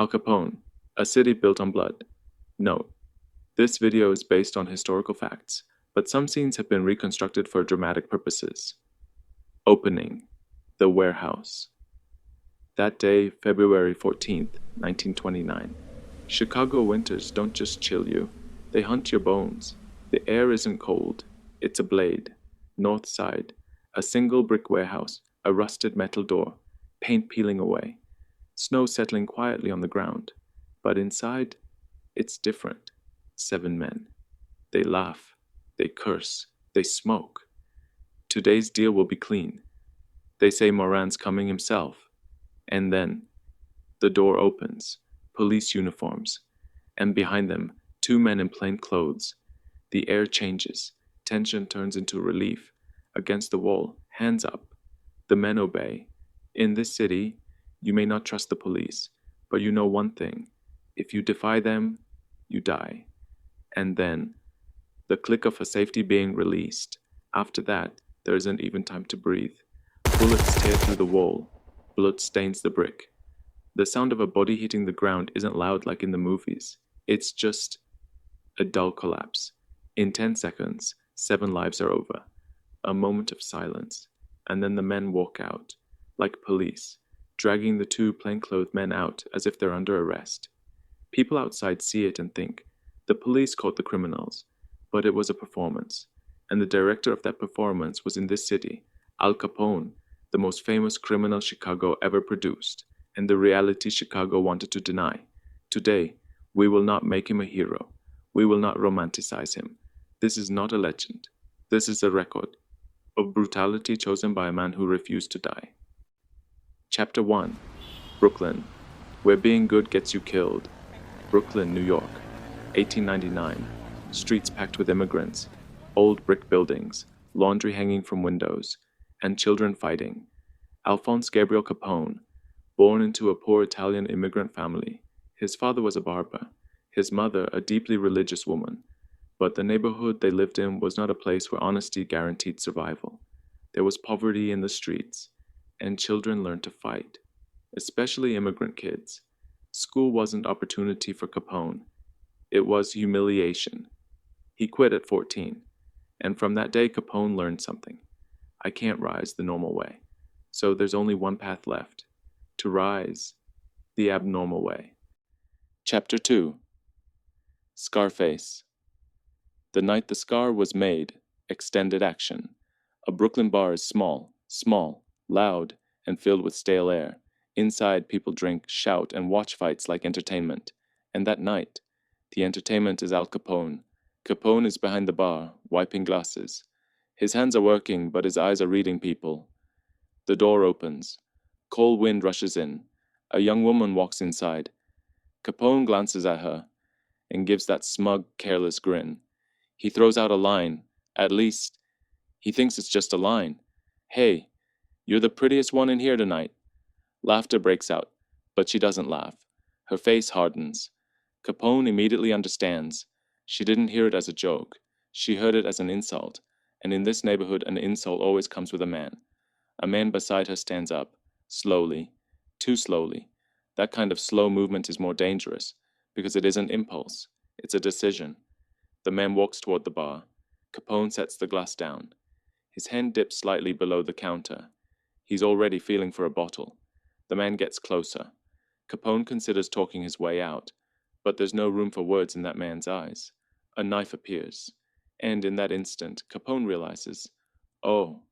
Al Capone, a city built on blood. Note: this video is based on historical facts, but some scenes have been reconstructed for dramatic purposes. Opening: The Warehouse. That day, February 14th, 1929. Chicago winters don't just chill you, they hunt your bones. The air isn't cold, it's a blade. North side, a single brick warehouse, a rusted metal door, paint peeling away, snow settling quietly on the ground. But inside, it's different. 7 men. They laugh, they curse, they smoke. Today's deal will be clean. They say Moran's coming himself. And then, the door opens, police uniforms, and behind them, 2 men in plain clothes. The air changes, tension turns into relief. Against the wall, hands up. The men obey. In this city, you may not trust the police, but you know one thing: if you defy them, you die. And then, the click of a safety being released. After that, there isn't even time to breathe. Bullets tear through the wall. Blood stains the brick. The sound of a body hitting the ground isn't loud like in the movies. It's just a dull collapse. In 10 seconds, 7 lives are over. A moment of silence, and then the men walk out, like police, dragging the 2 plainclothes men out as if they're under arrest. People outside see it and think, the police caught the criminals, but it was a performance, and the director of that performance was in this city, Al Capone, the most famous criminal Chicago ever produced, and the reality Chicago wanted to deny. Today, we will not make him a hero. We will not romanticize him. This is not a legend. This is a record of brutality chosen by a man who refused to die. Chapter 1. Brooklyn, where being good gets you killed. Brooklyn, New York, 1899. Streets packed with immigrants, old brick buildings, laundry hanging from windows, and children fighting. Alphonse Gabriel Capone, born into a poor Italian immigrant family. His father was a barber, his mother a deeply religious woman. But the neighborhood they lived in was not a place where honesty guaranteed survival. There was poverty in the streets, and children learned to fight, especially immigrant kids. School wasn't opportunity for Capone. It was humiliation. He quit at 14, and from that day Capone learned something. I can't rise the normal way, so there's only one path left: to rise the abnormal way. Chapter 2. Scarface. The night the scar was made, extended action. A Brooklyn bar is small, loud, and filled with stale air. Inside, people drink, shout, and watch fights like entertainment. And that night, the entertainment is Al Capone. Capone is behind the bar, wiping glasses. His hands are working, but his eyes are reading people. The door opens. Cold wind rushes in. A young woman walks inside. Capone glances at her and gives that smug, careless grin. He throws out a line. At least, he thinks it's just a line. Hey, you're the prettiest one in here tonight. Laughter breaks out, but she doesn't laugh. Her face hardens. Capone immediately understands. She didn't hear it as a joke. She heard it as an insult. And in this neighborhood, an insult always comes with a man. A man beside her stands up, slowly, too slowly. That kind of slow movement is more dangerous, because it isn't impulse. It's a decision. The man walks toward the bar. Capone sets the glass down. His hand dips slightly below the counter. He's already feeling for a bottle. The man gets closer. Capone considers talking his way out, but there's no room for words in that man's eyes. A knife appears, and in that instant, Capone realizes, oh,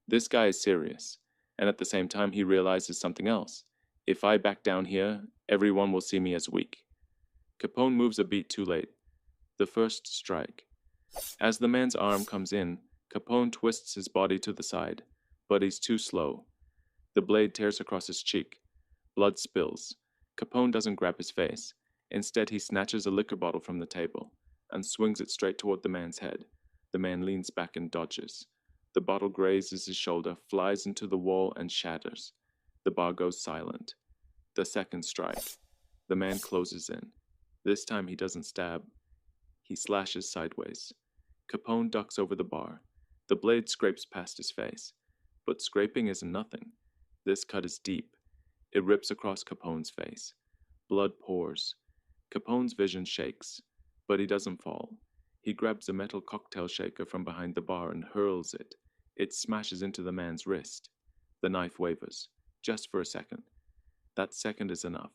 this guy is serious, and at the same time he realizes something else. If I back down here, everyone will see me as weak. Capone moves a beat too late. The first strike. As the man's arm comes in, Capone twists his body to the side, but he's too slow. The blade tears across his cheek. Blood spills. Capone doesn't grab his face. Instead, he snatches a liquor bottle from the table and swings it straight toward the man's head. The man leans back and dodges. The bottle grazes his shoulder, flies into the wall, and shatters. The bar goes silent. The second strike. The man closes in. This time he doesn't stab. He slashes sideways. Capone ducks over the bar. The blade scrapes past his face. But scraping isn't nothing. This cut is deep. It rips across Capone's face. Blood pours. Capone's vision shakes, but he doesn't fall. He grabs a metal cocktail shaker from behind the bar and hurls it. It smashes into the man's wrist. The knife wavers, just for a second. That second is enough.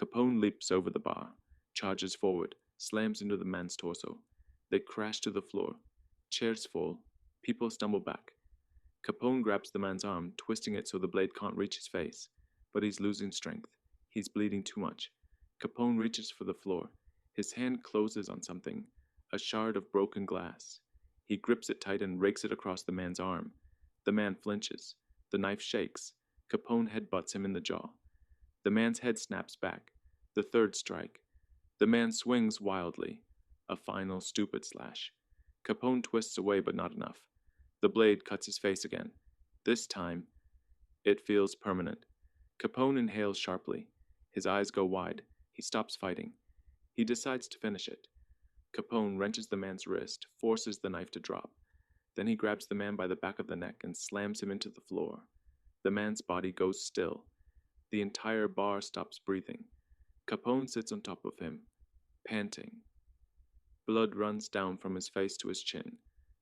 Capone leaps over the bar, charges forward, slams into the man's torso. They crash to the floor. Chairs fall. People stumble back. Capone grabs the man's arm, twisting it so the blade can't reach his face. But he's losing strength. He's bleeding too much. Capone reaches for the floor. His hand closes on something, a shard of broken glass. He grips it tight and rakes it across the man's arm. The man flinches. The knife shakes. Capone headbutts him in the jaw. The man's head snaps back. The third strike. The man swings wildly. A final stupid slash. Capone twists away, but not enough. The blade cuts his face again. This time, it feels permanent. Capone inhales sharply. His eyes go wide. He stops fighting. He decides to finish it. Capone wrenches the man's wrist, forces the knife to drop. Then he grabs the man by the back of the neck and slams him into the floor. The man's body goes still. The entire bar stops breathing. Capone sits on top of him, panting. Blood runs down from his face to his chin.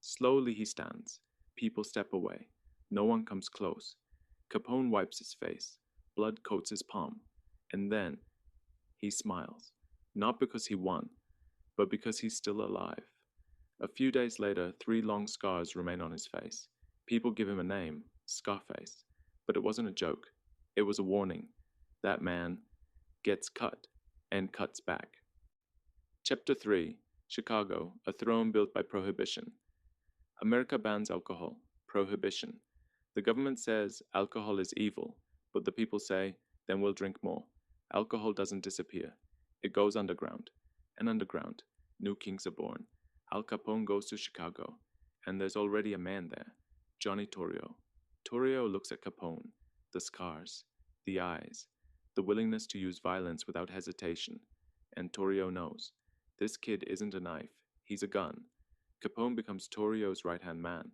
Slowly he stands. People step away. No one comes close. Capone wipes his face. Blood coats his palm. And then he smiles. Not because he won, but because he's still alive. A few days later, 3 long scars remain on his face. People give him a name, Scarface. But it wasn't a joke. It was a warning. That man gets cut and cuts back. Chapter 3. Chicago, a throne built by Prohibition. America bans alcohol. Prohibition. The government says alcohol is evil, but the people say, then we'll drink more. Alcohol doesn't disappear. It goes underground. And underground, new kings are born. Al Capone goes to Chicago, and there's already a man there, Johnny Torrio. Torrio looks at Capone, the scars, the eyes, the willingness to use violence without hesitation, and Torrio knows, this kid isn't a knife, he's a gun. Capone becomes Torrio's right-hand man,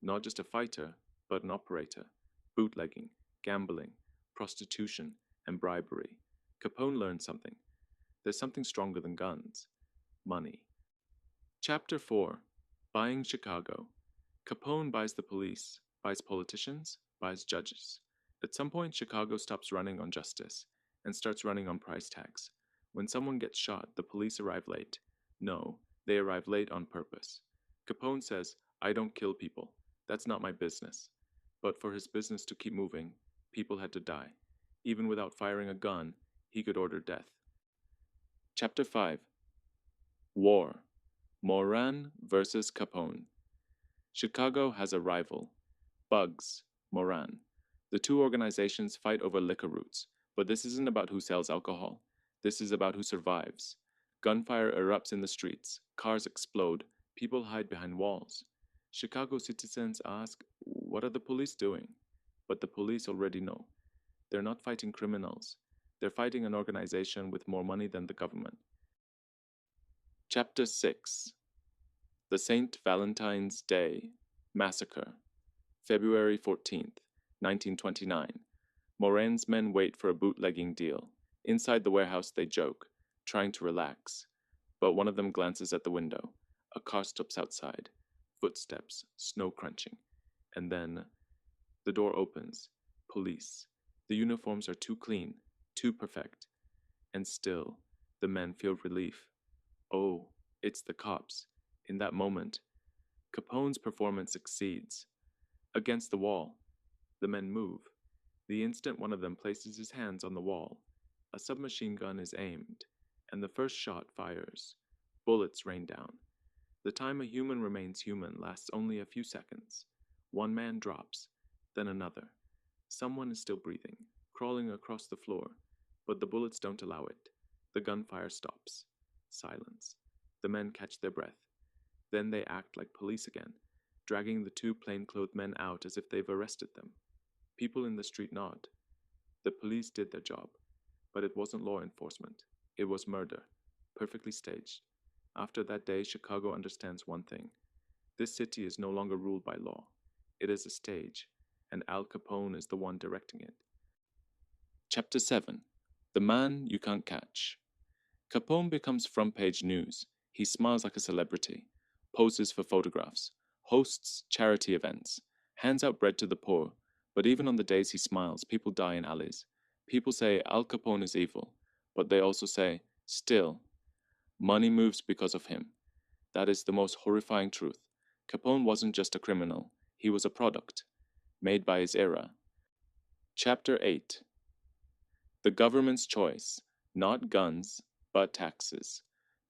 not just a fighter, but an operator, bootlegging, gambling, prostitution, and bribery. Capone learns something. There's something stronger than guns. Money. Chapter 4. Buying Chicago. Capone buys the police, buys politicians, buys judges. At some point, Chicago stops running on justice and starts running on price tags. When someone gets shot, the police arrive late. No, they arrive late on purpose. Capone says, I don't kill people. That's not my business. But for his business to keep moving, people had to die. Even without firing a gun, he could order death. Chapter 5. War. Moran versus Capone. Chicago has a rival. Bugs. Moran. The two organizations fight over liquor routes, but this isn't about who sells alcohol. This is about who survives. Gunfire erupts in the streets. Cars explode. People hide behind walls. Chicago citizens ask, what are the police doing? But the police already know. They're not fighting criminals. They're fighting an organization with more money than the government. Chapter 6. The St. Valentine's Day Massacre. February 14th, 1929. Moran's men wait for a bootlegging deal. Inside the warehouse they joke, trying to relax. But one of them glances at the window. A car stops outside. Footsteps, snow crunching. And then the door opens. Police. The uniforms are too clean, too perfect. And still, the men feel relief. Oh, it's the cops. In that moment, Capone's performance succeeds. Against the wall, the men move. The instant one of them places his hands on the wall, a submachine gun is aimed, and the first shot fires. Bullets rain down. The time a human remains human lasts only a few seconds. One man drops, then another. Someone is still breathing, crawling across the floor, but the bullets don't allow it. The gunfire stops. Silence. The men catch their breath. Then they act like police again, dragging the 2 plainclothed men out as if they've arrested them. People in the street nod. The police did their job, but it wasn't law enforcement. It was murder, perfectly staged. After that day, Chicago understands one thing. This city is no longer ruled by law. It is a stage, and Al Capone is the one directing it. Chapter 7. The man you can't catch. Capone becomes front page news. He smiles like a celebrity, poses for photographs, hosts charity events, hands out bread to the poor. But even on the days he smiles, people die in alleys. People say Al Capone is evil, but they also say, still, money moves because of him. That is the most horrifying truth. Capone wasn't just a criminal, he was a product, made by his era. Chapter 8. The government's choice. Not guns, but taxes.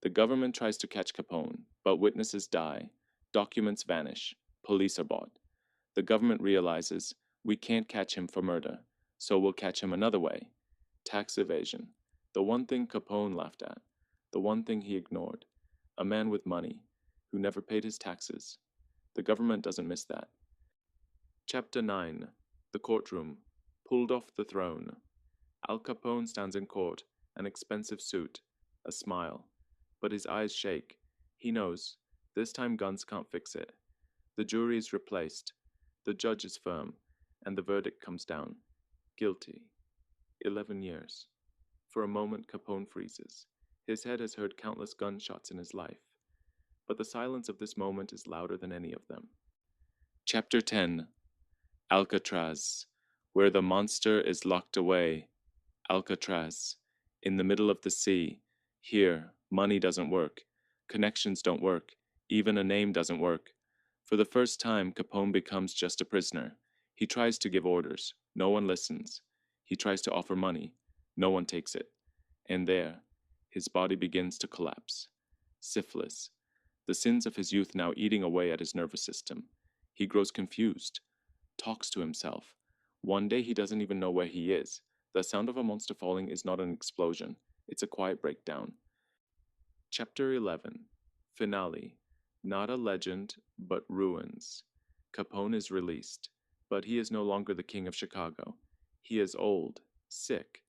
The government tries to catch Capone, but witnesses die, documents vanish, police are bought. The government realizes, we can't catch him for murder, so we'll catch him another way. Tax evasion. The one thing Capone laughed at. The one thing he ignored. A man with money, who never paid his taxes. The government doesn't miss that. Chapter 9. The courtroom. Pulled off the throne. Al Capone stands in court, an expensive suit, a smile. But his eyes shake. He knows, this time guns can't fix it. The jury is replaced. The judge is firm, and the verdict comes down. Guilty. 11 years. For a moment, Capone freezes. His head has heard countless gunshots in his life. But the silence of this moment is louder than any of them. Chapter 10. Alcatraz. Where the monster is locked away. Alcatraz. In the middle of the sea. Here, money doesn't work. Connections don't work. Even a name doesn't work. For the first time, Capone becomes just a prisoner. He tries to give orders. No one listens. He tries to offer money. No one takes it. And there, his body begins to collapse. Syphilis. The sins of his youth now eating away at his nervous system. He grows confused. Talks to himself. One day he doesn't even know where he is. The sound of a monster falling is not an explosion. It's a quiet breakdown. Chapter 11. Finale. Not a legend, but ruins. Capone is released, but he is no longer the king of Chicago. He is old, sick,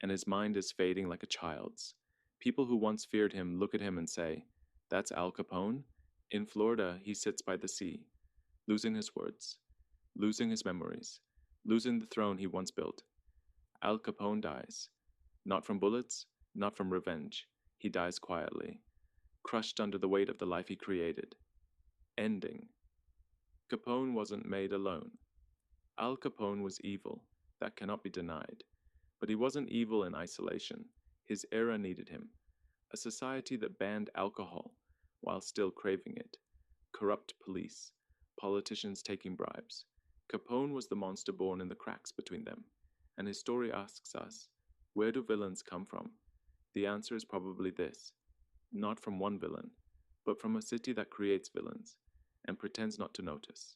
and his mind is fading like a child's. People who once feared him look at him and say, "That's Al Capone?" In Florida, he sits by the sea, losing his words, losing his memories, losing the throne he once built. Al Capone dies. Not from bullets, not from revenge. He dies quietly, crushed under the weight of the life he created. Ending. Capone wasn't made alone. Al Capone was evil, that cannot be denied. But he wasn't evil in isolation. His era needed him. A society that banned alcohol while still craving it. Corrupt police. Politicians taking bribes. Capone was the monster born in the cracks between them. And his story asks us, where do villains come from? The answer is probably this. Not from one villain, but from a city that creates villains and pretends not to notice.